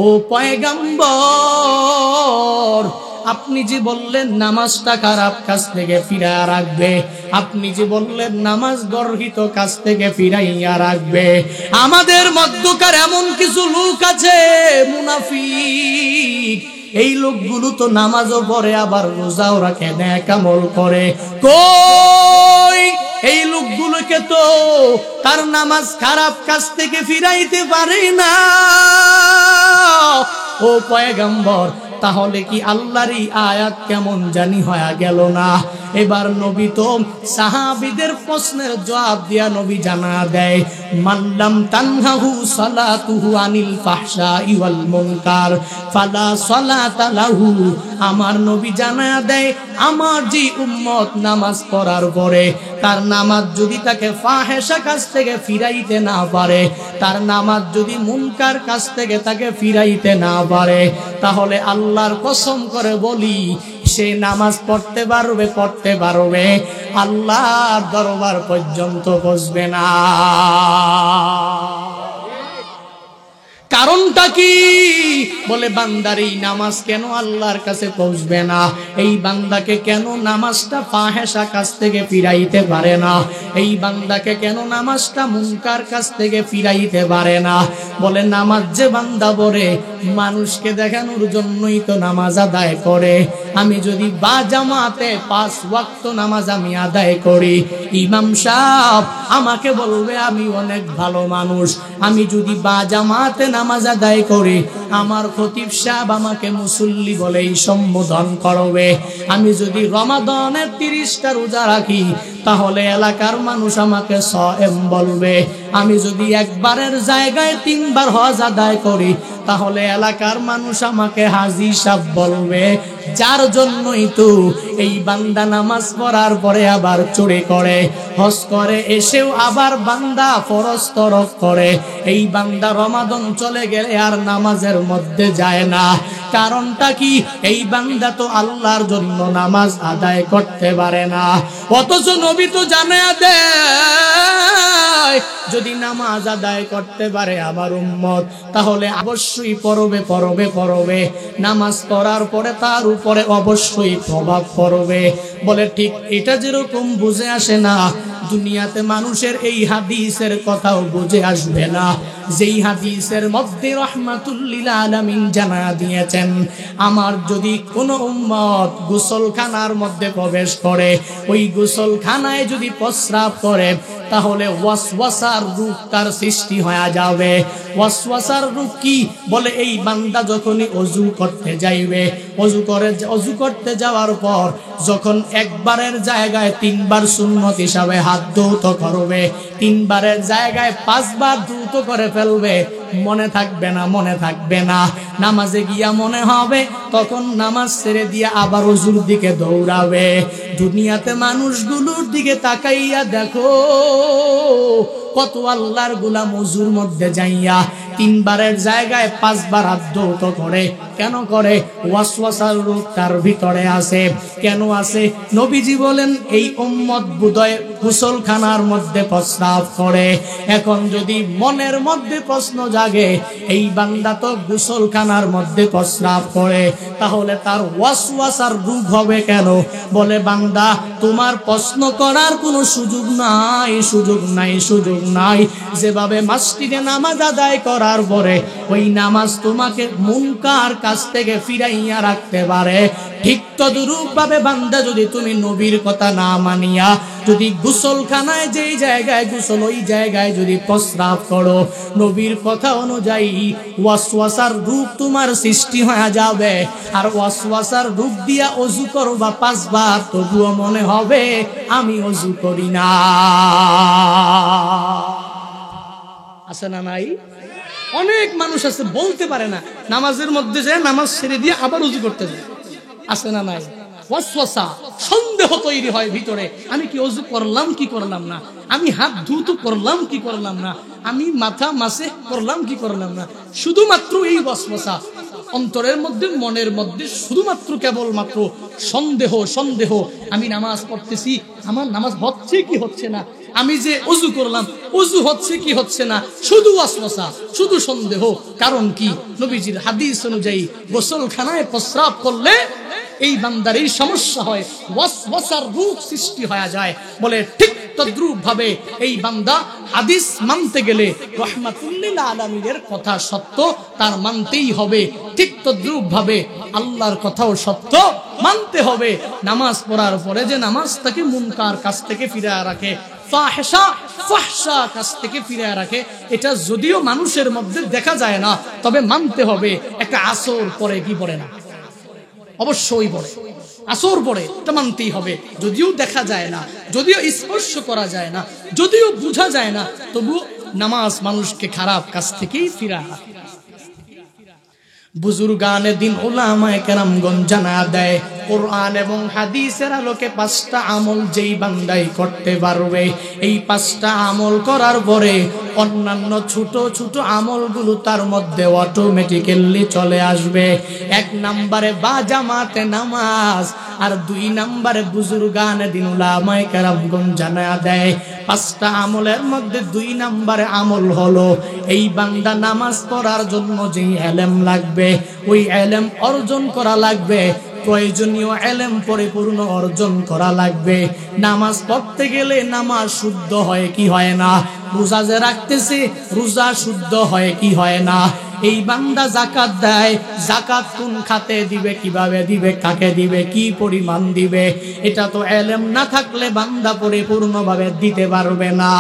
ও পয়গম্বর, আপনি যে বললেন নামাজটা খারাপ কাজ থেকে ফিরাইয়া রাখবে, আপনি যে বললেন নামাজ গর্হিত কাজ থেকে ফিরাইয়া রাখবে, আমাদের মধ্যকার এমন কিছু লোক আছে মুনাফিক, এই লোকগুলো তো নামাজও পড়ে আবার রোজাও রাখে, নেক আমল করে, কই এই লোকগুলোকে তো তার নামাজ খারাপ কাজ থেকে ফিরাইতে পারে না। ও পয়গম্বর, তাহলে কি আল্লাহর এই আয়াত কেমন জানি হয়ে গেল না? এবার নবী তো সাহাবীদের প্রশ্নের জবাব দিয়া নবী জানা দেয়, মানলাম তানহাহু সালাতুহু আনিল ফাহশাই ওয়াল মুনকার ফালা সালাতা লাহু। আমার নবী জানা দেয়, আমার যে উম্মত নামাজ পড়ার পরে তার নামাজ যদি তাকে ফাহেশা কাজ থেকে ফিরাইতে না পারে, তার নামাজ যদি মুনকার কাজ থেকে তাকে ফিরাইতে না পারে, তাহলে আল্লাহর কসম করে বলি সে নামাজ পড়তে পারবে, আল্লাহর দরবার পর্যন্ত পৌঁছবে না। কারণটা কি? বলে বান্দার এই নামাজ কেন আল্লাহর কাছে পৌঁছবে না? এই বান্দাকে কেন নামাজটা ফাহেশা কাজ থেকে ফিরাইতে পারে না? এই বান্দাকে কেন নামাজটা মুনকার কাজ থেকে ফিরাইতে পারে না? বলে নামাজ যে বান্দা পড়ে মানুষকে দেখানোর জন্যই তো নামাজ আদায় করে। আমি যদি বা জামাতে 5 ওয়াক্ত নামাজ আমি আদায় করি, ইমাম সাহেব আমাকে বলবে আমি অনেক ভালো মানুষ। আমি যদি বা জামাতে নামাজ আদায় করি, আমার খতিব সাহেব আমাকে মুসল্লি বলেই সম্বোধন করবে। আমি যদি রমাদানের 30টা রোজা রাখি, তাহলে এলাকার মানুষ আমাকে সায়েম বলবে। আমি যদি একবারের জায়গায় 3 বার হজ আদায় করি, তাহলে এলাকার মানুষ আমাকে হাজী সাহেব বলবে। যার জন্যই তো এই বান্দা নামাজ পড়ার পরে আবার চুরি করে, হজ করে এসেও আবার বান্দা ফরজ তরক করে। এই বান্দা রমাদান চলে গেলে আর নামাজের মধ্যে যায় না। কারণটা কি? এই বান্দা তো আল্লাহর জন্য নামাজ আদায় করতে পারে না। অথচ নবী তো জানায়া দেয়, যদি নামাজ আদায় করতে পারে আমার উম্মত, তাহলে অবশ্যই পড়বে। নামাজ পড়ার পরে তার উপরে অবশ্যই প্রভাব পড়বে। বলে ঠিক এটা যেরকম বুঝে আসে না, দুনিয়াতে মানুষের এই হাদিসের কথাও বুঝে আসবে না, যেই হাদিসের মধ্যে রাহমাতুল লিল আলামিন জানা দিয়েছেন, আমার যদি কোনো উম্মত গোসলখানার মধ্যে প্রবেশ করে, ওই গোসলখানায় যদি প্রস্রাব করে, তাহলে ওয়াসওয়াসার রূপ তার সৃষ্টি হয়ে যাবে। ওয়াসওয়াসার রূপ কি? বলে এই বান্দা যখনই ওযু করতে যাইবে, ওযু করতে যাওয়ার পর যখন একবারের জায়গায় 3 বার সুন্নত হিসাবে হাত ধৌত করবে, 3 বারের জায়গায় 5 বার ধৌত করে ফেলবে, মনে থাকবে না। নামাজে গিয়া মনে হবে, তখন নামাজ ছেড়ে দিয়ে আবার ওযুর দিকে দৌড়াবে। দুনিয়াতে মানুষগুলোর দিকে তাকাইয়া দেখো, কত আল্লাহর গোলাম ওযুর মধ্যে যাইয়া 3 বারের জায়গায় 5 বার হাত ধৌত করে। কেন করে? ওয়াসওয়াসার রূপ তার ভিতরে আছে। কেন আছে? নবীজি বলেন এই উম্মত বুদয় গোসলখানার মধ্যে প্রস্রাব করে। এখন যদি মনের মধ্যে প্রশ্ন জাগে, এই বান্দা তো গোসলখানার মধ্যে প্রস্রাব করে, তাহলে তার ওয়াসওয়াসার রূপ হবে কেন? বলে বান্দা, তোমার প্রশ্ন করার কোনো সুযোগ নাই। যেভাবে মসজিদে নামাজ আদায় করার পরে ওই নামাজ তোমাকে মুনকার কাজ থেকে ফিরাইয়া রাখতে পারে, ঠিক তদ্রূপ ভাবে বান্দা যদি তুমি নবীর কথা না মানিয়া যদি গোসলখানায় যেই জায়গায় গোসল ওই জায়গায় যদি প্রস্রাব করো, নবীর কথা অনুযায়ী ওয়াসওয়াসার রূপ তোমার সৃষ্টি হয়ে যাবে। আর ওয়াসওয়াসার রূপ দিয়া ওযু করবা 5 বার, তবুও মনে হবে আমি ওযু করি না। আছে না নাই? অনেক মানুষ আছে বলতে পারে না, নামাজের মধ্যে যায় নামাজ ছেড়ে দিয়ে আবার ওযু করতে যায়। আছে না নাই? ওয়াসওয়াসা, সন্দেহ তৈরি হয় ভিতরে, আমি কি ওযু করলাম কি করলাম না, আমি হাত ধুতো করলাম কি করলাম না, আমি মাথা মাসে করলাম কি করলাম না। শুধুমাত্র এই ওয়াসওয়াসা অন্তরের মধ্যে, মনের মধ্যে শুধুমাত্র কেবলমাত্র সন্দেহ। আমি নামাজ পড়তেছি, আমার নামাজ হচ্ছে কি হচ্ছে না, আমি যে ওযু করলাম, ওযু হচ্ছে কি হচ্ছে না, শুধু ওয়াসওয়াসা, শুধু সন্দেহ। কারণ কি? নবীজির হাদিস অনুযায়ী গোসলখানায় প্রস্রাব করলে এই বান্দার এই সমস্যা হয়, ওয়াসওয়াসার রূপ সৃষ্টি হয়ে যায়। বলে ঠিক তদ্রূপ ভাবে এই বান্দা হাদিস মানতে গেলে রাহমাতুল লিল আলামিনের কথা সত্য, তার মানতেই হবে। ঠিক তদ্রূপ ভাবে আল্লাহর কথাও সত্য, মানতে হবে। নামাজ পড়ার পরে যে নামাজ তাকে মুনকার কাজ থেকে ফিরিয়ে রাখে, ফাহশা কাজ থেকে ফিরিয়ে রাখে, এটা যদিও মানুষের মধ্যে দেখা যায় না, তবে মানতে হবে। একটা আসর পরে কি পড়ে না? অবশ্যই পড়ে, আসর পড়ে, এটা মানতেই হবে। যদিও দেখা যায় না, যদিও স্পর্শ করা যায় না, যদিও বোঝা যায় না, তবু নামাজ মানুষকে খারাপ কাজ থেকেই ফিরিয়ে রাখে। বুজুর্গানে দিন উলামায়ে কেরামগণ জানা দেয়, কোরআন এবং হাদিসের আলোকে 5টা আমল যেই বান্দাই করতে পারবে, এই 5টা আমল করার পরে অন্যান্য ছোট ছোট আমলগুলো তার মধ্যে অটোমেটিক্যালি চলে আসবে। 1 নম্বরে বা জামাতে নামাজ, আর 2 নম্বরে বুজুর্গানে দিন উলামায়ে কেরামগণ জানা দেয় 5টা আমলের মধ্যে 2 নম্বরে আমল হলো এই বান্দা নামাজ পড়ার জন্য যে ইলম লাগবে, ওই ইলম অর্জন করা লাগবে। প্রয়োজনীয় ইলম পরিপূর্ণ অর্জন করা লাগবে। নামাজ পড়তে গেলে নামাজ শুদ্ধ হয় কি হয় না, রোজা যে রাখতেছে রোজা শুদ্ধ হয় কি হয় না। এই বান্দা যাকাত দেয়, যাকাত কোন খাতে দিবে, কিভাবে দিবে, কাকে দিবে, কি পরিমাণ দিবে, এটা তো ইলম না থাকলে বান্দা পরিপূর্ণভাবে দিতে পারবে না।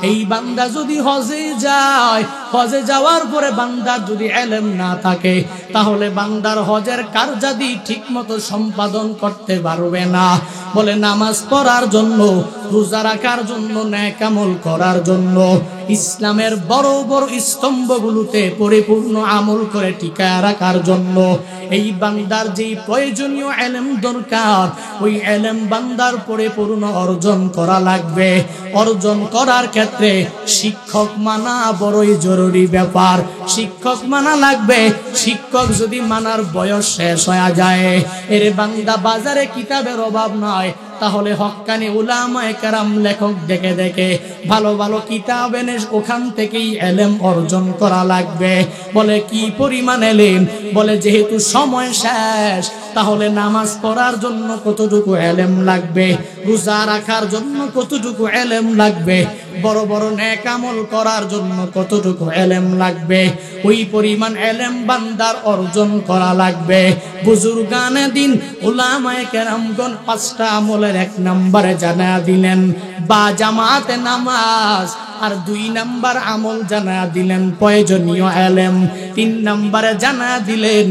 এই বান্দা যদি হজে যায়, হজে যাওয়ার পরে বান্দার যদি ইলম না থাকে, তাহলে বান্দার হজের কার্যাদি ঠিকমতো সম্পাদন করতে পারবে না। বলে নামাজ পড়ার জন্য, রোজা রাখার জন্য, নেক আমল করার জন্য, ইসলামের বড় বড় স্তম্ভগুলোতে পরিপূর্ণ আমল করে টিকায় রাখার জন্য এই বান্দার যেই প্রয়োজনীয় ইলম দরকার, ওই ইলম বান্দার পরিপূর্ণ অর্জন করা লাগবে। অর্জন করার ক্ষেত্রে শিক্ষক মানা বড়ই জরুরি ব্যাপার। শিক্ষক মানা লাগবে। শিক্ষক যদি মানার বয়স শেষ হয়ে যায়, এর বান্দা বাজারে কিতাবের অভাব নয়, তাহলে হক্কানি উলামায়ে কেরাম লেখক দেখে দেখে ভালো ভালো কিতাব এনে ওখান থেকেই ইলম অর্জন করা লাগবে। বলে কি পরিমাণ ইলম? বলে যেহেতু সময় শেষ, তাহলে নামাজ পড়ার জন্য কতটুকু ইলম লাগবে, রোজা রাখার জন্য কতটুকু ইলম লাগবে, বড় বড় নেক আমল করার জন্য কতটুকু ইলম লাগবে, ওই পরিমাণ ইলম বান্দার অর্জন করা লাগবে। বুজুর্গানে দিন উলামায়ে কেরামগণ 5টা আমলের 1 নম্বরে জানা দিলেন বা জামাতে নামাজ, আর 2 নম্বর আমল জানা দিলেন প্রয়োজনীয় ইলম। 3 নম্বরে জানা দিলেন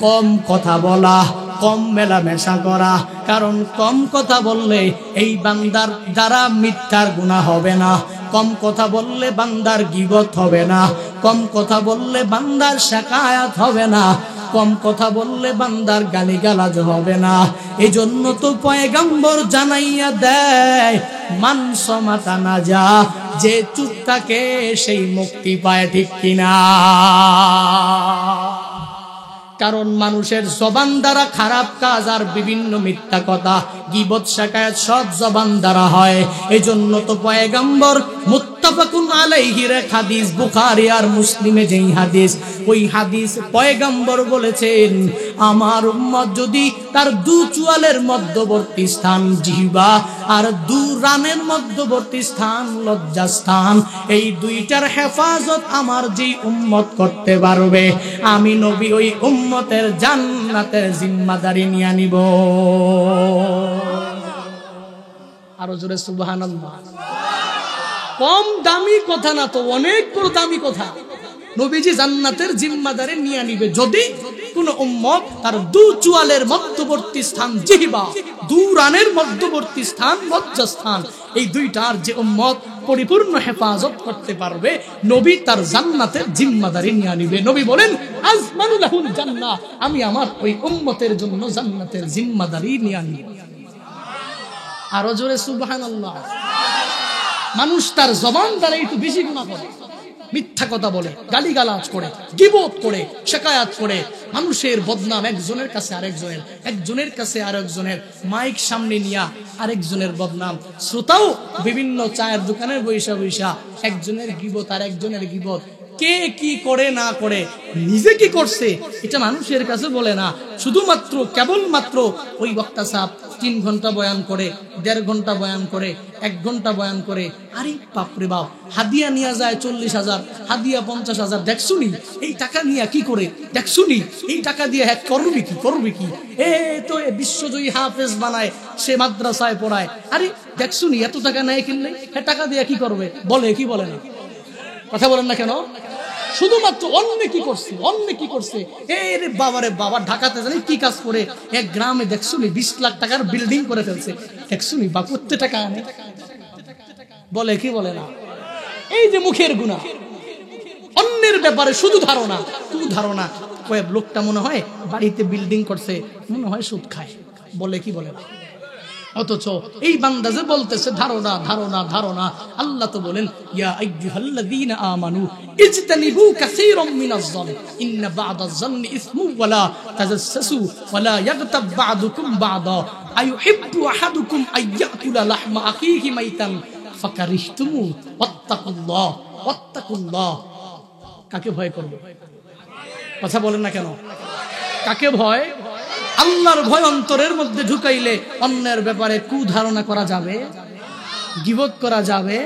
কম কথা বলা, কম মেলামেশা করা। কারণ কম কথা বললে এই বান্দার দ্বারা মিথ্যার গুনাহ হবে না, কম কথা বললে বান্দার গীবত হবে না, কম কথা বললে বান্দার শাকায়াত হবে না, কম কথা বললে বান্দার গালিগালাজ হবে না। এজন্য তো পয়গম্বর জানাইয়া দেয়, মান সমাতা না যা, যে চুপ থাকে সেই মুক্তি পায়, ঠিক কিনা? কারণ মানুষের জবান দ্বারা খারাপ কাজ আর বিভিন্ন মিথ্যা কথা, গীবত, শাকায়াত সব জবান দ্বারা হয়। এজন্য তো পয়গম্বর মুত্তাফাকুন আলাইহির হাদিস, বুখারী আর মুসলিমে যেই হাদিস, ওই হাদিস পয়গম্বর বলেছেন, আমার উম্মত যদি তার 2 চুয়ালের মধ্যবর্তী স্থান জিহ্বা আর 2 রানের মধ্যবর্তী স্থান লজ্জাস্থান, এই 2টার হেফাজত আমার যেই উম্মত করতে পারবে, আমি নবী ওই উম্মতের জান্নাতের জিম্মাদারি নিয়ে নিব। আরো জোরে সুবহানাল্লাহ। কম দামি কথা না তো, অনেক বড় দামি কথা। নবীজি জান্নাতের জিম্মাদারি নিয়ে নিবে যদি কোন উম্মত তার 2 চুয়ালের মধ্যবর্তী স্থান জিহ্বা, 2 রানের মধ্যবর্তী স্থান লজ্জাস্থান, এই 2টার যে উম্মত পরিপূর্ণ হেফাজত করতে পারবে, নবী তার জান্নাতের জিম্মাদারি নিয়ে নিবে। নবী বলেন, আজমানু লাহুল জান্নাহ, আমি আমার ওই উম্মতের জন্য জান্নাতের জিম্মাদারি নিয়ে নিব। আরো জোরে সুবহানাল্লাহ। মানুষ তার জবান দ্বারা একটু বেশি গুনাহ করে, মিথ্যা কথা বলে, গালিগালাজ করে, গীবত করে, শিকায়াত করে, মানুষের বদনাম একজনের কাছে আরেকজনের, একজনের কাছে আরেকজনের, মাইক সামনে নিয়া আরেকজনের বদনাম, শ্রোতাও বিভিন্ন চায়ের দোকানের বৈশা বৈশা একজনের গীবত আর একজনের গীবত। কে কি করে না করে, নিজে কি করছে এটা মানুষের কাছে বলে না, শুধুমাত্র কেবলমাত্র ওই বক্তা সাহেব 3 ঘন্টা বয়ান করে, 1.5 ঘন্টা বয়ান করে, 1 ঘন্টা বয়ান করে, আরে বাপরে বাপ, হাদিয়া নিয়ে যায় 40,000, হাদিয়া 50,000, দেখছুনি এই টাকা নিয়ে কি করে, দেখছুনি এই টাকা দিয়ে হ্যাঁ করবি কি, করবি কি, তো বিশ্বজয়ী হাফেজ বানায়, সে মাদ্রাসায় পড়ায়, আরে দেখছুনি এত টাকা নেয় কিনলে, হ্যাঁ টাকা দিয়ে কি করবে, বলে কি বলে না, কথা বলেন না কেন? শুধুমাত্র অন্য কি করছে, অন্য কি করছে, রে বাবারে বাবা, ঢাকাতে জানি কি কাজ করে, এক গ্রামে দেখছুনি 20 লাখ টাকার বিল্ডিং করে ফেলছে, দেখছুনি বা করতে টাকা আনে, বলে কি বলে না? এই যে মুখের গুনাহ, অন্যের ব্যাপারে শুধু ধারণা, তু ধারণা, কয়েক লোকটা মনে হয় বাড়িতে বিল্ডিং করছে, মনে হয় সুদ খায়, বলে কি বলে না? অথচ এই বান্দা যে বলতেছে ধারণা ধারণা ধারণা, আল্লাহ তো বলেন ইয়া আইয়ুহাল্লাযীনা আমানু ইজতানিবু কাসীরাম মিনাজ-যন ইন্না বা'দাজ-যন্নি ইসমুন ওয়া লা তাজাসসু ওয়া লা ইয়াগতাব বা'দুকুম বা'দা আইয়ুহিব্বু আহাদুকুম আইয়াকুলা লাহমা আখিহি মাইতান ফাকারিহতুমু ওয়াত্তাকুল্লাহ ওয়াত্তাকুল্লাহ। কাকে ভয় করব? কথা বলেন না কেন? কাকে ভয়? আল্লাহর ভয় অন্তরের মধ্যে ঢুকাইলে অন্যের ব্যাপারে কুধারণা করা যাবে, গীবত করা যাবে।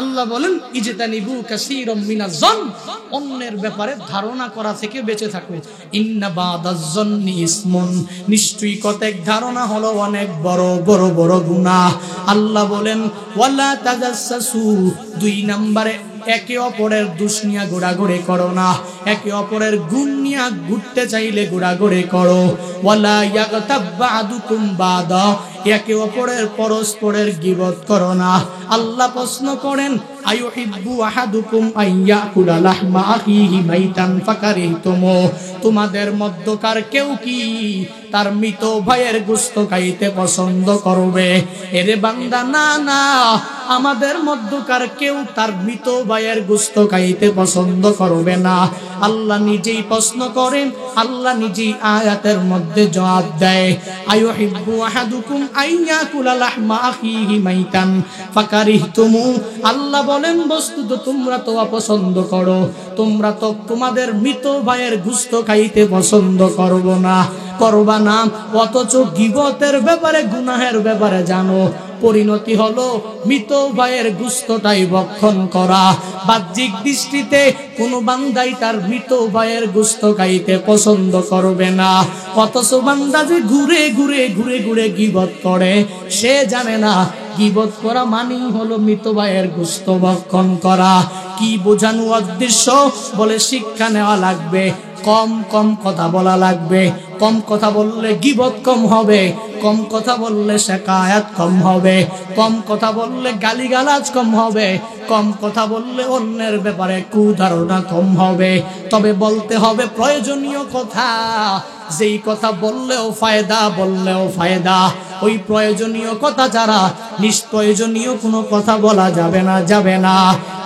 আল্লাহ বলেন ইজতানিবু কাসীরাম মিনাজ-যন, অন্যের ব্যাপারে ধারণা করা থেকে বেঁচে থাকো। ইন্না বা'দাজ-যন্নি ইসমুন, নিশ্চয়ই কতক ধারণা হলো অনেক বড় বড় বড় গুনাহ। আল্লাহ বলেন ওয়ালা তাজাসসু, 2 নম্বরে একে অপরের দোষ নিয়ে ঘোরাঘুরি করো না, একে অপরের গুণ নিয়ে ঘুরতে চাইলে ঘোরাঘুরি করো। ওয়ালা ইয়াগতাব বা'দুকুম বা'দা, একে অপরের পরস্পরের গীবত করো না। আল্লাহ প্রশ্ন করেন আইয়ুহিব্বু আহাদুকুম আইয়াকুলা লাহমা আখিহি মাইতান ফাকারিহতুমু, তোমাদের মধ্যকার কেউ কি তার মৃত ভাইয়ের গোশত খাইতে পছন্দ করবে? এরে বান্দা, না না, আমাদের মধ্যকার কেউ তার মৃত ভাইয়ের গোশত খাইতে পছন্দ করবে না। আল্লাহ নিজেই প্রশ্ন করেন, আল্লাহ নিজেই আয়াতের মধ্যে জবাব দেয় আইয়ুহিব্বু আহাদুকুম আইয়াকুলা লাহমা আখিহি মাইতান ফাকারিহতুমু। আল্লাহ বলেন বস্তুত তোমরা তো অপছন্দ করো, তোমরা তো তোমাদের মৃত ভাইয়ের গোশত খাইতে পছন্দ করবে না, করবা না, অথচ গীবতের ব্যাপারে গুনাহের ব্যাপারে জানো। পরিণতি হলো মৃত ভাইয়ের গোশতটাই ভক্ষণ করা। বাহ্যিক দৃষ্টিতে কোনো বান্দাই তার মৃত ভাইয়ের গোশত খাইতে পছন্দ করবে না, অথচ বান্দা যে ঘুরে ঘুরে ঘুরে ঘুরে গীবত করে, সে জানে না গীবত করা মানেই হলো মৃত ভাইয়ের গোশত ভক্ষণ করা। কি বোঝানো উদ্দেশ্য? বলে শিক্ষা নেওয়া লাগবে, কম কম কথা বলা লাগবে, কম কথা বললে গীবত কম হবে, কম কথা বললে শিকায়াত কম হবে, কম কথা বললে গালিগালাজ কম হবে, কম কথা বললে অন্যের ব্যাপারে কুধারণা কম হবে। তবে বলতে হবে প্রয়োজনীয় কথা, যেই কথা বললেও ফায়দা, বললেও ফায়দা। ওই প্রয়োজনীয় কথা ছাড়া নিষ্প্রয়োজনীয় কোনো কথা বলা যাবে না, যাবে না।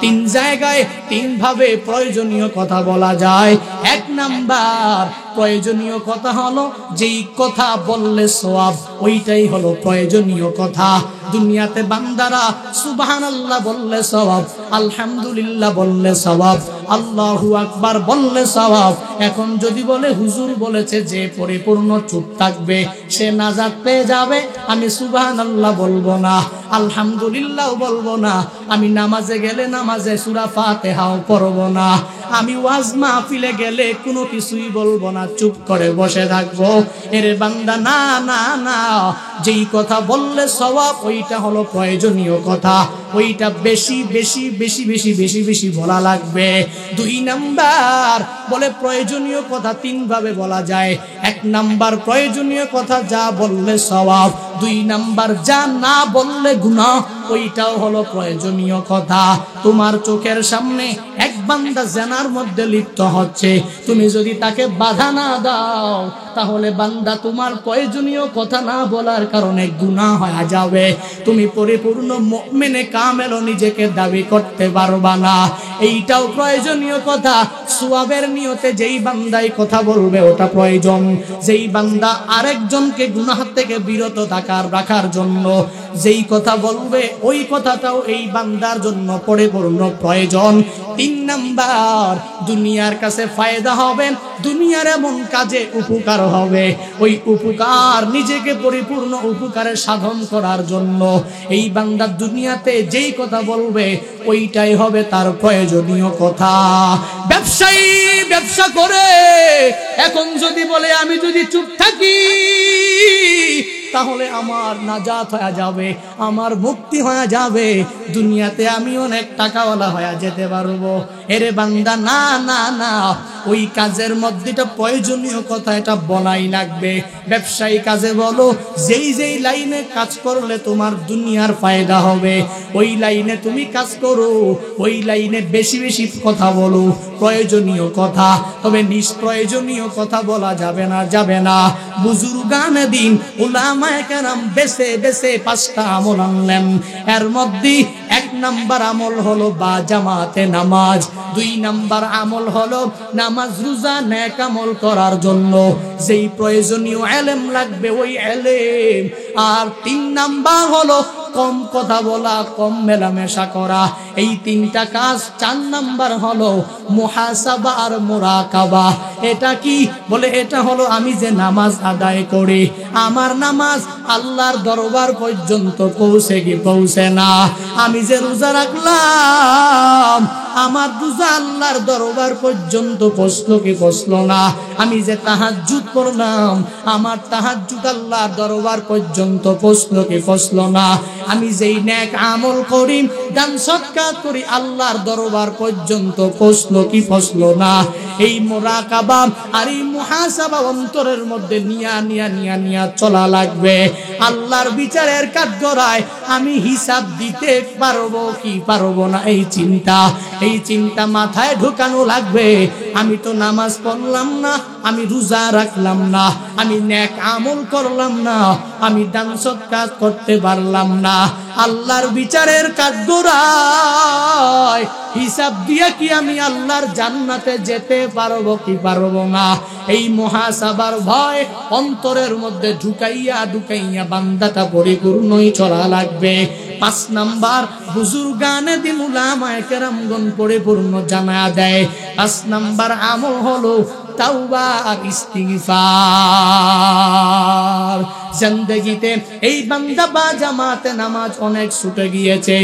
3 জায়গায় 3 ভাবে প্রয়োজনীয় কথা বলা যায়। 1 নাম্বার প্রয়োজনীয় কথা হলো যেই কথা বললে সওয়াব, ওইটাই হলো প্রয়োজনীয় কথা। দুনিয়াতে বান্দারা সুবহানাল্লাহ বললে সওয়াব, আলহামদুলিল্লাহ বললে সওয়াব, আল্লাহু আকবার বললে সওয়াব। এখন যদি বলে হুজুর বলেছে যে পরিপূর্ণ চুপ থাকবে সে নাজাত পেয়ে যাবে, আমি সুবহানাল্লাহ বলবো না, আলহামদুলিল্লাহ বলবো না, আমি নামাজে গেলে নামাজে সূরা ফাতিহাও পড়বো না, আমি ওয়াজ মাহফিলে গেলে কোনো কিছুই বলবো না, চুপ করে বসে থাকবো। এরে বান্দা, না না না, যেই কথা বললে সওয়াব ওইটা হলো প্রয়োজনীয় কথা, ওইটা বেশি বেশি বেশি বেশি বেশি বেশি বলা লাগবে। 2 নাম্বার বলে প্রয়োজনীয় কথা 3 ভাবে বলা যায়। 1 নাম্বার প্রয়োজনীয় কথা যা বললে সওয়াব, 2 নাম্বার যা না বললে গুনাহ, ওইটাও হলো প্রয়োজনীয় কথা। তোমার চোখের সামনে এক বান্দা জিনার মধ্যে লিপ্ত হচ্ছে, তুমি যদি তাকে বাধা না দাও তাহলে বান্দা তোমার প্রয়োজনীয় কথা না বলার কারণে গুনাহ হয়ে যাবে। তুমি পরিপূর্ণ মুমিনে কামেল নিজেকে দাবি করতে পারবা না। এইটাও প্রয়োজনীয় কথা। সওয়াবের নিয়তে যেই বান্দাই কথা বলবে ওটা প্রয়োজন, যেই বান্দা আরেকজনকে গুনাহ থেকে বিরত রাখার জন্য যেই কথা বলবে ওই কথাটাও এই বান্দার জন্য পরিপূর্ণ প্রয়োজন। 3 নাম্বার, দুনিয়ার কাছে ফায়দা হবে, দুনিয়ার এমন কাজে উপকার হবে, ওই উপকার নিজেকে পরিপূর্ণ উপকারে সাধন করার জন্য এই বান্দা দুনিয়াতে যেই কথা বলবে ওইটাই হবে তার প্রয়োজনীয় কথা। ব্যবসায়ী ব্যবসা করে এখন যদি বলে আমি যদি চুপ থাকি তাহলে আমার নাজাত হয়ে যাবে, আমার মুক্তি হয়ে যাবে, দুনিয়াতে আমি অনেক টাকাওয়ালা হয়ে যেতে পারবো। এরে বান্দা, না না না, ওই কাজের মধ্যে প্রয়োজনীয় কথা এটা বলাই লাগবে। ব্যবসায়ী কাজে বলো, যেই যেই লাইনে কাজ করলে তোমার দুনিয়ার ফায়দা হবে ওই লাইনে তুমি কাজ করো, ওই লাইনে বেশি বেশি কথা বলো, প্রয়োজনীয় কথা। তবে নিষ্প্রয়োজনীয় কথা বলা যাবে না, যাবে না। বুজুর্গানে দিন উলামায়ে কেরাম বেছে বেছে 5টা আমল আনলেন। এর মধ্যে 1 নাম্বার আমল হলো বা জামাতে নামাজ, 2 নাম্বার আমল হলো নামাজ রোজা নেক আমল করার জন্য যেই প্রয়োজনীয় ইলম লাগবে ওই ইলম, আর 3 নাম্বার হলো কম কথা বলা, কম মেলামেশা করা। এই 3টা কাজ। 4 নাম্বার হলো মুহাসাবা আর মুরাকাবা। এটা কি বলে? এটা হলো আমি যে নামাজ আদায় করি, আমার নামাজ আল্লাহর দরবার পর্যন্ত পৌঁছে কি পৌঁছে না? আমি যে রোজা রাখলাম আমার রোজা আল্লাহর দরবার পর্যন্ত পৌঁছলো কি পৌঁছলো না? আমি যে তাহাজ্জুদ করলাম আমার তাহাজ্জুদ আল্লাহর দরবার পর্যন্ত পৌঁছলো কি পৌঁছলো না? আমি যেই নেক আমল করি, দান সদকা করি, আল্লাহর দরবার পর্যন্ত পৌঁছলো কি পৌঁছলো না? এই মুরাকাবা আর এই মুহাসাবা অন্তরের মধ্যে নিয়া চলা লাগবে। আল্লাহর বিচারের কাঠগড়ায় আমি হিসাব দিতে পারবো কি পারবো না, এই চিন্তা মাথায় ঢোকানো লাগবে। আমি তো নামাজ পড়লাম না, আমি রোজা রাখলাম না, আমি নেক আমল করলাম না, আমি দান সদকা করতে পারলাম না, আল্লাহর বিচারের কাঠগড়ায় হিসাব দিয়ে কি আমি আল্লাহর জান্নাতে যেতে পারবো কি পারবো না? এই মুহাসাবার ভয় অন্তরের মধ্যে ঢুকাইয়া বান্দাটা পরিপূর্ণই চলা লাগবে। 5 নাম্বার বুজুর্গানে দিন উলামায়ে কেরামগণ পরিপূর্ণ জানা দেয়। 5 নাম্বার আমল হলো তাওবা আর ইস্তিগফার। জিন্দেগিতে এই বান্দা বা জামাতে নামাজ অনেক ছুটে গিয়েছে,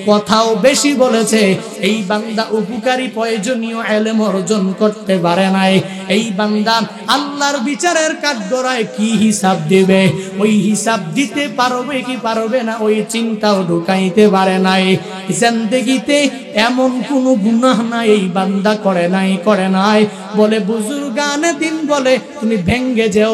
কথাও বেশি বলেছে, এই বান্দা উপকারী প্রয়োজনীয় ইলম অর্জন করতে পারে নাই। এই বান্দা আল্লাহর বিচারের কাঠগড়ায় কি হিসাব দিবে, ওই হিসাব দিতে পারবে কি পারবে না ওই চিন্তাও ঢুকাইতে পারে নাই। জিন্দেগিতে এমন কোনো গুনাহ নাই এই বান্দা করে নাই। বলে বুজুর্গানে দিন বলে তুমি ভেঙ্গে যেও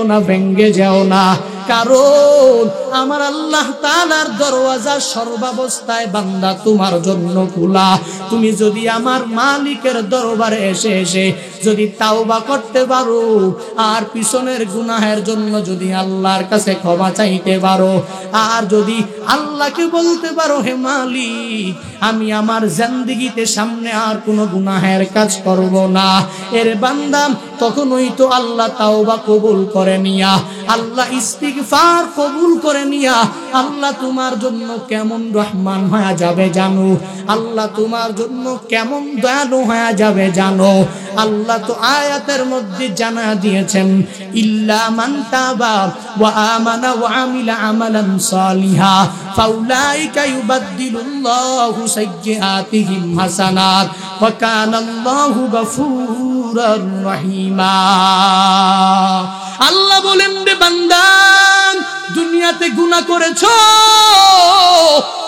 না, কারণ আমার আল্লাহ তাআলার দরওয়াজা সর্বাবস্থায় বান্দা তোমার জন্য খোলা। তুমি যদি আমার মালিকের দরবারে এসে যদি তাওবা করতে পারো আর পিছনের গুনাহের জন্য যদি আল্লাহর কাছে ক্ষমা চাইতে পারো, আর যদি আল্লাহকে বলতে পারো হে মালিক আমি আমার জিন্দেগিতে সামনে আর কোনো গুনাহের কাজ করব না, এর বান্দা তখনই তো আল্লাহ তাওবা কবুল করে নিয়া, আল্লাহ ইস্তিগফার কবুল করে নিয়া আল্লাহ তোমার জন্য কেমন রহমান হয়ে যাবে জানো, আল্লাহ তোমার জন্য কেমন দয়ালু হয়ে যাবে জানো। আল্লাহ তো আয়াতের মধ্যে জানা দিয়েছেন ইল্লা মান তাবা ওয়া আমানা ওয়া আমিলা আমালান সালিহা ফাউলাইকা ইউবাদদিলুল্লাহু সাইয়্যাতিহিম হাসানাত ওয়া কানাল্লাহু গফুরুর রহিমা। আল্লাহ বলেন রে বান্দা দুনিয়াতে গুনাহ করেছো,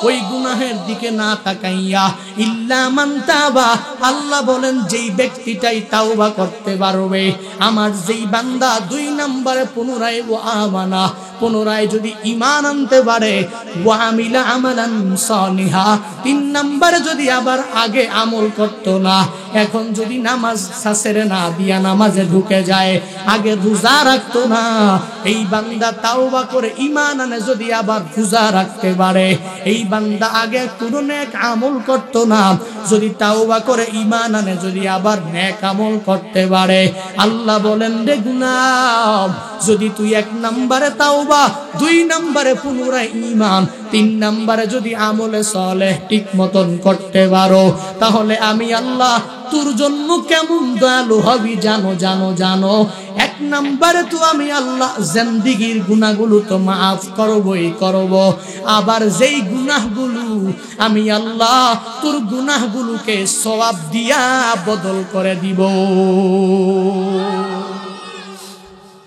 ওই গুনাহের দিকে না তাকাইয়া ইল্লা মান তাবা, আল্লাহ বলেন যেই ব্যক্তিটাই তাওবা করতে পারবে, আমার যেই বান্দা 2 নম্বরে পুনরায় ও আমানা পুনরায় যদি ঈমান আনতে পারে, ওয়া আমিলা আমালান সালিহা, 3 নম্বরে যদি আবার আগে আমল করতো না, এখন যদি নামাজ ছেড়ে না দিয়া নামাজে ঢুকে যায়, আগে রোজা রাখতো না, এই বান্দা তাওবা করে ঈমান আনে যদি আবার রোজা রাখতে পারে, এই বান্দা আগে কোনো নেক আমল করতো না, যদি তাওবা করে ঈমান আনে যদি আবার নেক আমল করতে পারে, আল্লাহ বলেন রে গুনাহ, যদি তুই 1 নম্বরে তাওবা, 2 নম্বরে পুনরায় ঈমান, 3 নম্বরে যদি আমলে সালেহ ঠিক মতন করতে পারো, তাহলে আমি আল্লাহ তোর জন্য কেমন দয়ালু হবি জানো জানো জানো। 1 নম্বরে তো আমি আল্লাহ জিন্দেগীর গুনাহগুলো তো মাফ করবই করব, আবার যেই গুনাহগুলো আমি আল্লাহ তোর গুনাহগুলোকে সওয়াব দিয়া বদল করে দিব।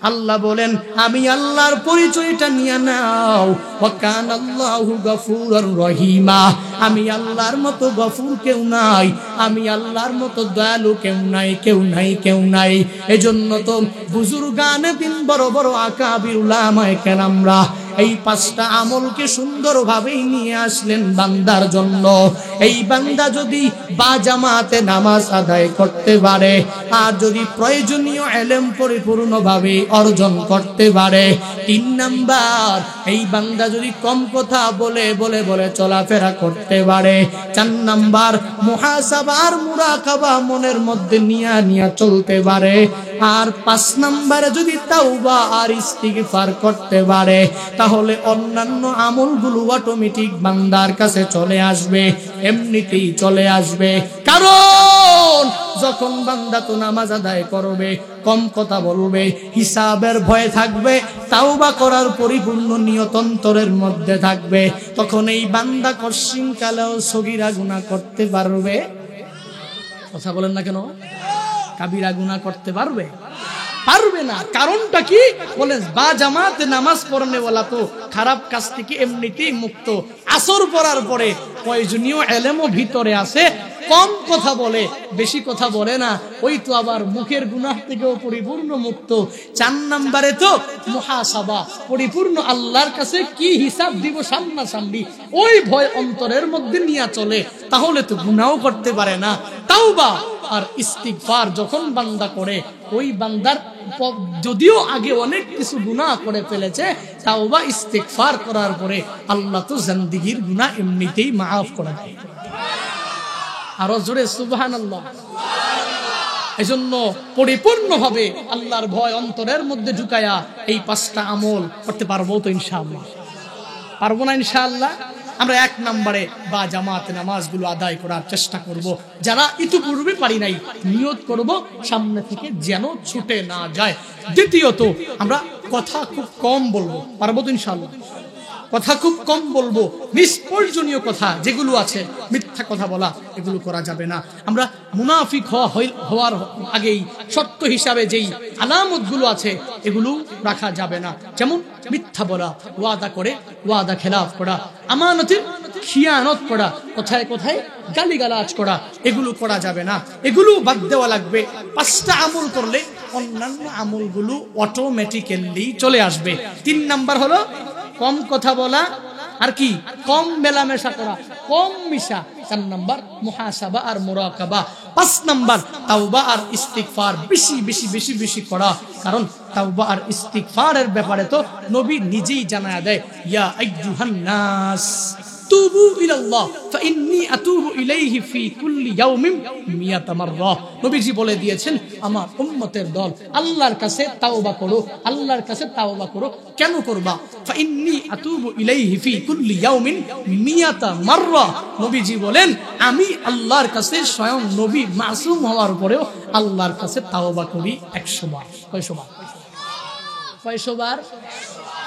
আল্লাহ বলেন আমি আল্লাহর পরিচয়টা নিয়ে নাও, ওয়া কানাল্লাহু গফুরুর রহিমা, আমি আল্লাহর মতো গফুর কেউ নাই, আমি আল্লাহর মতো দয়ালু কেউ নাই, কেউ নাই, কেউ নাই। এজন্য তো বুজুর্গানে দিন বড় বড় আকাবির উলামায়ে কেরামরা এই 5টা আমলকে সুন্দরভাবে নিয়ে আসলেন বান্দার জন্য। এই বান্দা যদি বা জামাতে নামাজ আদায় করতে পারে, আর যদি প্রয়োজনীয় ইলম পরিপূর্ণভাবে অর্জন করতে পারে, 3 নাম্বার এই বান্দা যদি কম কথা বলে বলে বলে চলাফেরা করতে পারে, 4 নাম্বার মুহাসাবা আর মুরাকাবা মনের মধ্যে নিয়া নিয়া চলতে পারে, আর 5 নাম্বারে যদি তাওবা আর ইস্তিগফার করতে পারে, তাহলে অন্যান্য আমলগুলো অটোমেটিক বান্দার কাছে চলে আসবে, এমনিতেই চলে আসবে। কারণ যখন বান্দা তো নামাজ আদায় করবে, কম কথা বলবে, হিসাবের ভয় থাকবে, তাওবা করার পরিপূর্ণ নিয়ত অন্তরের মধ্যে থাকবে, তখন এই বান্দা কশিনকালেও সগীরা গুনাহ করতে পারবে। কথা বলেন না কেন? কাবিরা গুনাহ করতে পারবে? পারবে না। কারণটা কি? বলে বা জামাতে নামাজ পড়নে ওয়ালা তো খারাপ কাজ থেকে এমনিতেই মুক্ত, আসর পড়ার পরে প্রয়োজনীয় ইলমও ভিতরে আছে, কম কথা বলে, বেশি কথা বলে না, ওই তো আবার মুখের গুনাহ থেকেও পরিপূর্ণ মুক্ত। 4 নম্বরে তো মুহাসাবা, পরিপূর্ণ আল্লাহর কাছে কি হিসাব দিব সামনাসামনি, ওই ভয় অন্তরের মধ্যে নিয়ে চলে, তাহলে তো গুনাহও করতে পারে না। তাওবা আর ইস্তিগফার যখন বান্দা করে, ওই বান্দার যদিও আগে অনেক কিছু গুনাহ করে ফেলেছে, তাওবা ইস্তিগফার করার পরে আল্লাহ তো জিন্দেগীর গুনাহ এমনিতেই মাফ করে দেয়। আরো জোরে সুবহানাল্লাহ। এজন্য পরিপূর্ণভাবে আল্লাহর ভয় অন্তরের মধ্যে ঢুকায়া এই 5টা আমল করতে পারবো তো ইনশাআল্লাহ? পারবো না ইনশাআল্লাহ? আমরা 1 নম্বরে বা জামাতে নামাজগুলো আদায় করার চেষ্টা করব। যারা ইতিপূর্বে পারি নাই, নিয়ত করব সামনে থেকে যেন ছুটে না যায়। দ্বিতীয়ত আমরা কথা খুব কম বলবো, পারবো তো ইনশাআল্লাহ? কথা খুব কম বলবো, নিষ্প্রয়োজনীয় কথা যেগুলো আছে, মিথ্যা কথা বলা, এগুলো করা যাবে না। আমরা মুনাফিক হওয়ার আগেই শর্ত হিসাবে যেই আলামতগুলো আছে এগুলো রাখা যাবে না। যেমন মিথ্যা বলা, ওয়াদা করে ওয়াদা খেলাফ করা, আমানতের খিয়ানত করা, কোথায় কোথায় গালিগালাজ করা, এগুলো করা যাবে না, এগুলো বাদ দেওয়া লাগবে। 5টা আমল করলে অন্যান্য আমলগুলো অটোমেটিক্যালি চলে আসবে। 3 নাম্বার হলো কম কথা বলা, আর কি কম মেলামেশা করা, কম মিশা। 4 নাম্বার মুহাসাবা আর মুরাকাবা। 5 নাম্বার তাওবা আর ইস্তিগফার বেশি বেশি বেশি বেশি করা। কারণ তাওবা আর ইস্তিগফারের ব্যাপারে তো নবী নিজেই জানায়া দেয়, ইয়া আইয়ুহান নাস তুবু ইলাল্লাহ ফাইন্নী আতুবু ইলাইহি ফি কুল্লি ইয়াউমিন 100 মাররা। নবীজি বলে দিয়েছেন, আমার উম্মতের দল, আল্লাহর কাছে তাওবা করো, আল্লাহর কাছে তাওবা করো। কেন করবা? ফাইন্নী আতুবু ইলাইহি ফি কুল্লি ইয়াউমিন 100 মাররা। নবীজি বলেন, আমি আল্লাহর কাছে স্বয়ং নবী মাসুম হওয়ার পরেও আল্লাহর কাছে তাওবা করি 100 বার। কয়শো বার? 100 বার?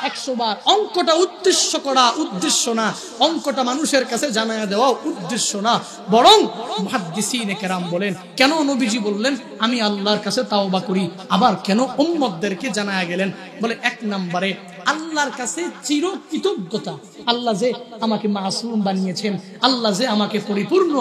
100 বার। অঙ্কটা উদ্দেশ্য করা উদ্দেশ্য না, অঙ্কটা মানুষের কাছে জানায়া দেওয়া উদ্দেশ্য না, বরং মুহাদ্দিসিনে কেরাম বলেন, কেন নবীজি বললেন আমি আল্লাহর কাছে তাওবা করি, আবার কেন উম্মতদেরকে জানায়া গেলেন? বলে 1 নম্বরে আল্লাহর কাছে চিরকৃতজ্ঞতা। আল্লাহ যে আমাকে মাসুম বানিয়েছেন, আল্লাহ যে আমাকে পরিপূর্ণ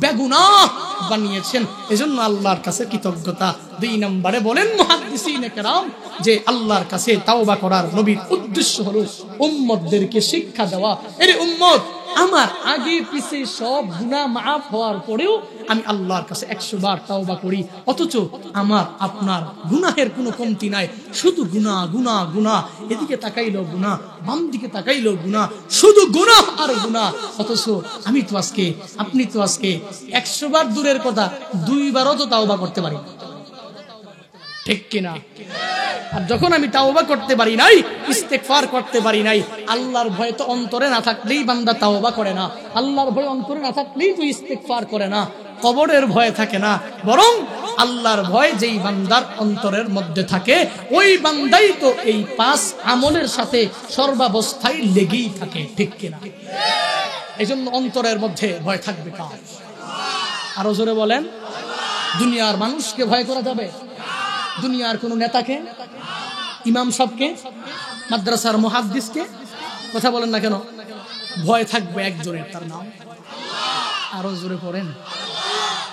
বেগুনাহ বানিয়েছেন, এজন্য আল্লাহর কাছে কৃতজ্ঞতা। 2 নম্বরে বলেন মুহাদ্দিসিনে কেরাম যে আল্লাহর কাছে তাওবা করার নবীর উদ্দেশ্য হলো উম্মতদেরকে শিক্ষা দেওয়া। এরে উম্মত, আমার আগে পিছে সব গুনাহ মাফ হওয়ার পরেও আমি আল্লাহর কাছে 100 বার তাওবা করি, অথচ আমার আপনার গুনাহের কোনো কমতি নাই, শুধু গুনাহ গুনাহ গুনাহ, এদিকে তাকাইলো গুনাহ, বাম দিকে তাকাইলো গুনাহ, শুধু গুনাহ আর গুনাহ। অথচ আমি তো আজকে, আপনি তো আজকে 100 বার দূরের কথা 2 বারও তো তাওবা করতে পারি, ঠিক কিনা? আর যখন আমি তাওবা করতে পারি নাই, ইস্তেগফার করতে পারি নাই, আল্লাহর ভয় তো অন্তরে না থাকলেই বান্দা তাওবা করে না, আল্লাহর ভয় অন্তরে না থাকলেই তো ইস্তেগফার করে না, কবরের ভয় থাকে না, বরং আল্লাহর ভয় যেই বান্দার অন্তরের মধ্যে থাকে ওই বান্দাই তো এই 5 আমলের সাথে সর্বাবস্থায় লেগেই থাকে, ঠিক কিনা? এজন্য অন্তরের মধ্যে ভয় থাকবে কার? আরো জোরে বলেন। দুনিয়ার মানুষকে ভয় করা যাবে? দুনিয়ার কোন নেতাকে, ইমাম সাহেবকে, মাদ্রাসার মুহাদ্দিসকে? কথা বলেন না কেন? ভয় থাকবে একজনের, তার নাম আরো জোরে পড়েন।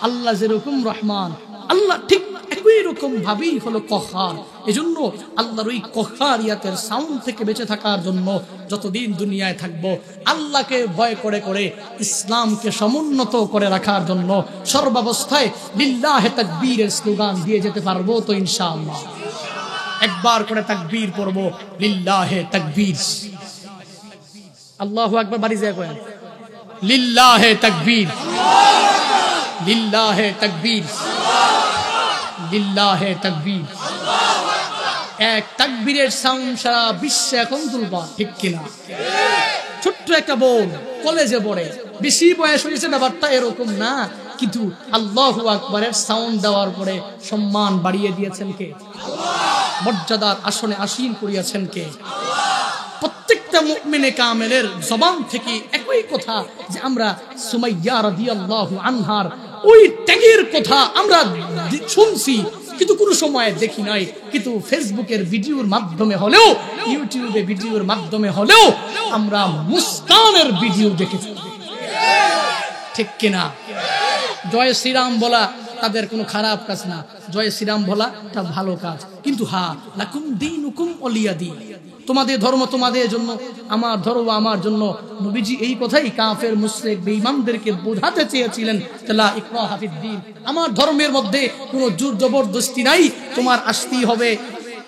আল্লাহ যেরকম রহমান, আল্লাহ ঠিক একই রকম ভাবেই হলো কহার। এজন্য আল্লাহর ওই কহারিয়াতের সাউন্ড থেকে বেঁচে থাকার জন্য যতদিন দুনিয়ায় থাকবো, আল্লাহকে ভয় করে করে ইসলামকে সমুন্নত করে রাখার জন্য সর্বাবস্থায় লিল্লাহে তাকবীরের স্লোগান দিয়ে যেতে পারবো তো ইনশাআল্লাহ। একবার করে তাকবীর পড়বো, লিল্লাহে তাকবীর। আল্লাহু আকবার, বাড়ি যায় করেন লিল্লাহে তাকবীর, লিল্লাহে তাকবীর, লিল্লাহে তাকবীর। এক তাকবীরের সাউন্ড সারা বিশ্বে এখন তুলবা, ঠিক কিনা? ছোট্ট একটা বোন কলেজে পড়ে, বেশি বয়স হয়েছে ব্যাপারটা এরকম না, কিন্তু আল্লাহু আকবারের সাউন্ড দেওয়ার পরে সম্মান বাড়িয়ে দিয়েছেন কে? মর্যাদার আসনে আসীন করিয়াছেন কে? প্রত্যেকটা মুমিনে কামেলের জবান থেকে একই কথা, যে আমরা সুমাইয়া রাদিয়াল্লাহু আনহার ওই ত্যাগের কথা আমরা শুনছি, কিন্তু কোনো সময় দেখি নাই, কিন্তু ফেসবুকের ভিডিওর মাধ্যমে হলেও, ইউটিউবে ভিডিওর মাধ্যমে হলেও আমরা মুস্কানের ভিডিও দেখেছি, ঠিক কিনা? জয় শ্রীরাম বলা তাদের কোনো খারাপ কাজ না, জয় শ্রীরাম বলা এটা ভালো কাজ, কিন্তু লাকুম দীনুকুম ওয়ালিয়া দীন, তোমাদের ধর্ম তোমাদের জন্য, আমার ধর্ম আমার জন্য। নবীজি এই কথাই কাফের মুশরিক বেঈমানদেরকে বোঝাতে চেয়েছিলেন, লা ইকরাহা ফিদ্দীন, আমার ধর্মের মধ্যে কোনো জোর জবরদস্তি নাই, তোমার আসতেই হবে,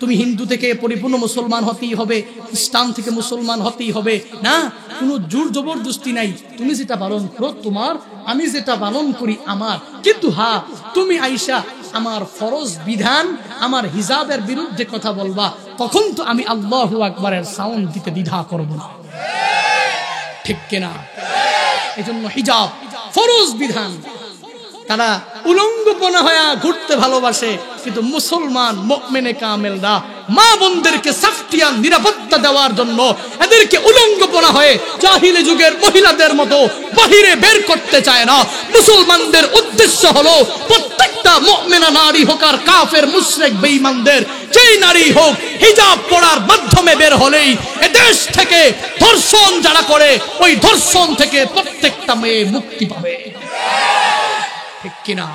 তুমি হিন্দু থেকে পরিপূর্ণ মুসলমান হতেই হবে, খ্রিস্টান থেকে মুসলমান হতেই হবে, না, কোনো জোর জবরদস্তি নাই, তুমি যেটা পালন করো তোমার, আমি যেটা পালন করি আমার, কিন্তু তুমি আয়েশা আমার ফরজ বিধান, আমার হিজাবের বিরুদ্ধে কথা বলবা, তখন তো আমি আল্লাহু আকবারের সাউন্ড দিতে দ্বিধা করব না, ঠিক কিনা? এজন্য হিজাব ফরজ বিধান তারা উলঙ্গপনা হয়ে ঘুরতে ভালোবাসে, কিন্তু মুসলমান মুমিনে কামেলরা মা বোনদেরকে সাফটিয়ান নিরাপত্তা দেওয়ার জন্য এদেরকে উলঙ্গপনা হয়ে জাহিলি যুগের মহিলাদের মতো বাহিরে বের করতে চায় না। মুসলমানদের উদ্দেশ্য হলো প্রত্যেকটা মুমিনা নারী হোক আর কাফের মুশরিক বেঈমানদের যেই নারী হোক, হিজাব পরার মাধ্যমে বের হলেই এদেশ থেকে ধর্ষণ যারা করে ওই ধর্ষণ থেকে প্রত্যেকটা মেয়ে মুক্তি পাবে, ঠিক কিনা?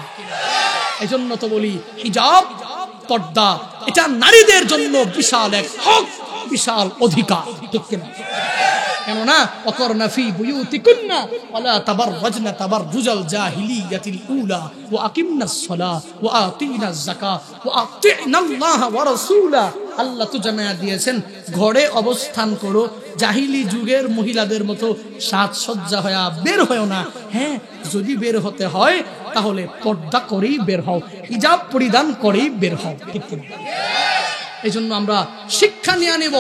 এজন্য তো বলি হিজাব, পর্দা এটা নারীদের জন্য বিশাল এক হক, বিশাল অধিকার, ঠিক কিনা? কেননা ওয়াকরনা ফি বুয়ুতিকুন্না ওয়ালা তাবাররাজনা তাবাররুজাল জাহিলিয়াতিল উলা ওয়া আকিমনাস সালাহ ওয়া আতিনাজ যাকাত ওয়া আতিনাল্লাহা ওয়া রাসূলা। আল্লাহ তো জানায়া দিয়েছেন ঘরে অবস্থান করো, জাহিলি যুগের মহিলাদের মতো সাজসজ্জা হয়ে বের হয়ো না। হ্যাঁ, যদি বের হতে হয় তাহলে পর্দা করেই বের হও, হিজাব পরিধান করেই বের হও, ঠিক কিনা? এজন্য আমরা শিক্ষা নিয়ে নেব।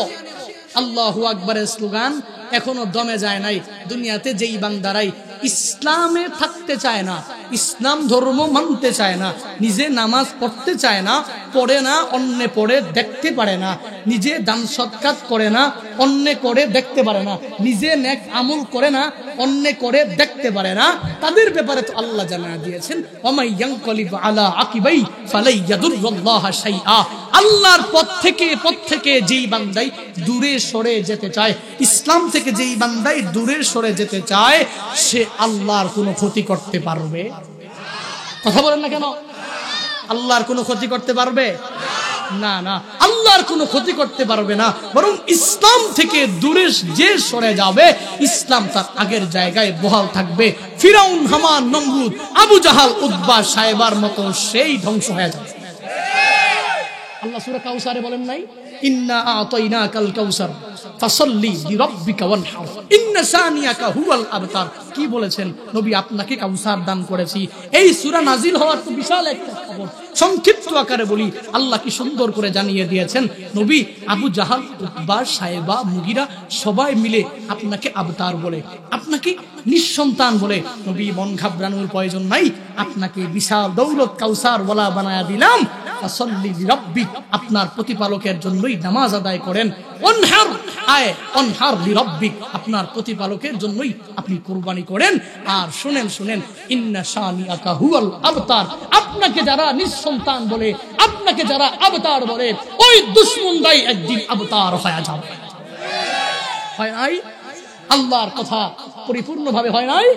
আল্লাহু আকবারের স্লোগান এখনো দমে যায় নাই। দুনিয়াতে যেই বান্দারাই ইসলামে থাকতে চায় না, ইসলাম ধর্ম মানতে চায় না, নিজে নামাজ পড়তে চায় না, পড়ে না, অন্য পড়ে দেখতে পারে না, নিজে দান সৎকার করে না, অন্য করে দেখতে পারে না, নিজে নেক আমল করে না, অন্য করে দেখতে পারে না, তাদের ব্যাপারে তো আল্লাহ জানা দিয়েছেন ওমাই ইয়ানকালিব আলা আকিবাই ফালাই ইয়াদুরুল্লাহ শাইআ। আল্লাহর পথ থেকে যেই বান্দাই দূরে সরে যেতে চায়, ইসলাম থেকে যেই বান্দাই দূরে সরে যেতে চায়, সে আল্লাহর কোনো ক্ষতি করতে পারবে? কথা বলেন না কেন? আল্লাহর কোনো ক্ষতি করতে পারবে না? না, আল্লাহর কোনো ক্ষতি করতে পারবে না, বরং ইসলাম থেকে দূরে যে সরে যাবে, ইসলাম তার আগের জায়গায় বহাল থাকবে। ফিরাউন, হামান, নমরুদ, আবু জাহাল, উতবা, সাইবার মতো সেই ধ্বংস হয়ে যাবে। আল্লাহ সূরা কাউসারে বলেন নাই, ইন্না আতাইনাকাল কাউসার ফাসাল্লি লিরাব্বিকা ওয়ানহার ইন্না শানিয়াকা হুয়াল আবতার। কি বলেছেন নবী? আপনাকে কাউসার দান করেছি। এই সূরা নাজিল হওয়ার তো বিশাল একটা খবর, সংক্ষিপ্ত আকারে বলি, আল্লাহ কি সুন্দর করে জানিয়ে দিয়েছেন। নবী, আবু জাহাল, উতবা, সাইবা, মুগিরা সবাই মিলে আপনাকে আবতার বলে, আপনাকে নিঃসন্তান বলে। নবী, মন ঘাবড়ানোর প্রয়োজন নাই, আপনাকে বিশাল দৌলত কাউসার ওয়ালা বানায়া দিলাম। ফাসাল্লি লিরাব্বিক, আপনার প্রতিপালকের জন্যই নামাজ আদায় করেন। ওয়ানহার, ওয়ানহার লিরাব্বিক, আপনার প্রতিপালকের জন্যই আপনি কুরবানি করেন। আর শুনেন, ইন্না শানিয়াকা হুয়াল আবতার, আপনাকে যারা নিঃসন্তান বলে, আপনাকে যারা আবতার বলে, ওই দুশমনরাই একদিন আবতার হয়ে যাবে। হয় নাই? আল্লাহর কথা পরিপূর্ণভাবে হয় নাই?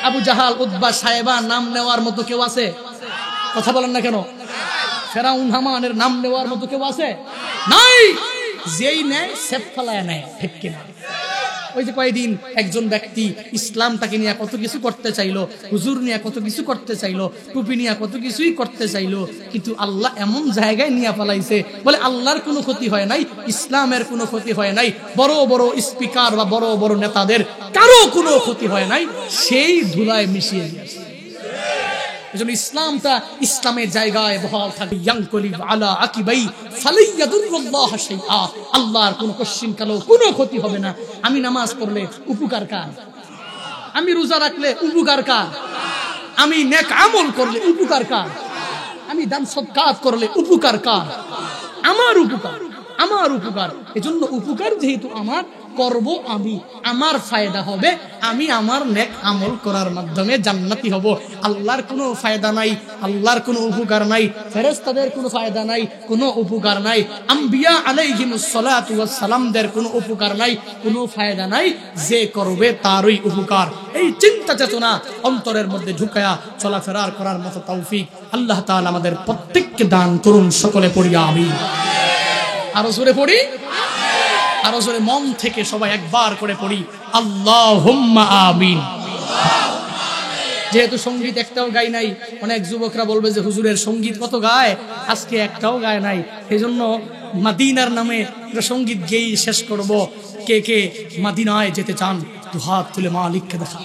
আবু জাহাল, উতবা, সাইবা নাম নেওয়ার মতো কেউ আছে? কথা বলেন না কেন? ফেরাউন, হামানের নাম নেওয়ার মতো কেউ আছে? নাই। যেই নেয় সেফ ফলায় নেয়, ঠিক কিনা? ওই যে কয়েকদিন একজন ব্যক্তি ইসলামটাকে নিয়ে কত কিছু করতে চাইলো, হুজুর নিয়ে কত কিছু করতে চাইলো, টুপি নিয়ে কত কিছুই করতে চাইলো, কিন্তু আল্লাহ এমন জায়গায় নিয়ে পালাইছে, বলে আল্লাহর কোনো ক্ষতি হয় নাই, ইসলামের কোনো ক্ষতি হয় নাই, বড় বড় স্পিকার বা বড় বড় নেতাদের কারো কোনো ক্ষতি হয় নাই, সেই ধুলায় মিশিয়ে দিয়েছে। এজন্য ইসলামটা ইসলামের জায়গায় বহাল থাকে। ইয়ানকালিব আলা আকিবাই ফালাই ইয়াদুরুল্লাহ শাইআ, আল্লাহর কোনো কোশ্চিন কালো কোনো ক্ষতি হবে না। আমি নামাজ পড়লে উপকার কার? আমি রোজা রাখলে উপকার কার? আমি নেক আমল করলে উপকার কার? আমি দান সদকাত করলে উপকার কার? আমার উপকার, আমার উপকার। এজন্য উপকার যেহেতু আমার, করব আমি, আমার ফায়দা হবে, আমি আমার নেক আমল করার মাধ্যমে জান্নাতি হব। আল্লাহর কোনো ফায়দা নাই, আল্লাহর কোনো উপকার নাই, ফেরেশতাদের কোনো ফায়দা নাই, কোনো উপকার নাই, আম্বিয়া আলাইহিমুস সালাতু ওয়াস সালামদের কোনো উপকার নাই, কোনো ফায়দা নাই, যে করবে তারই উপকার। এই চিন্তা চেতনা অন্তরের মধ্যে ঢুকায়া চলাফেরা করার মতো তৌফিক আল্লাহ তাআলা আমাদের প্রত্যেককে দান করুন। সকলে পড়ি আমিন। আরো জোরে পড়ি, আরো জোরে মন থেকে সবাই একবার করে পড়ি আল্লাহুম্মা আমিন। যেহেতু সঙ্গীত একটাও গাই নাই, অনেক যুবকরা বলবে যে হুজুরের সঙ্গীত কত গায়, আজকে একটাও গায় নাই। এই জন্য মদিনার নামে একটা সঙ্গীত গেয়ে শেষ করব। কে কে মদিনায় যেতে চান, দু হাত তুলে মালিককে দেখা।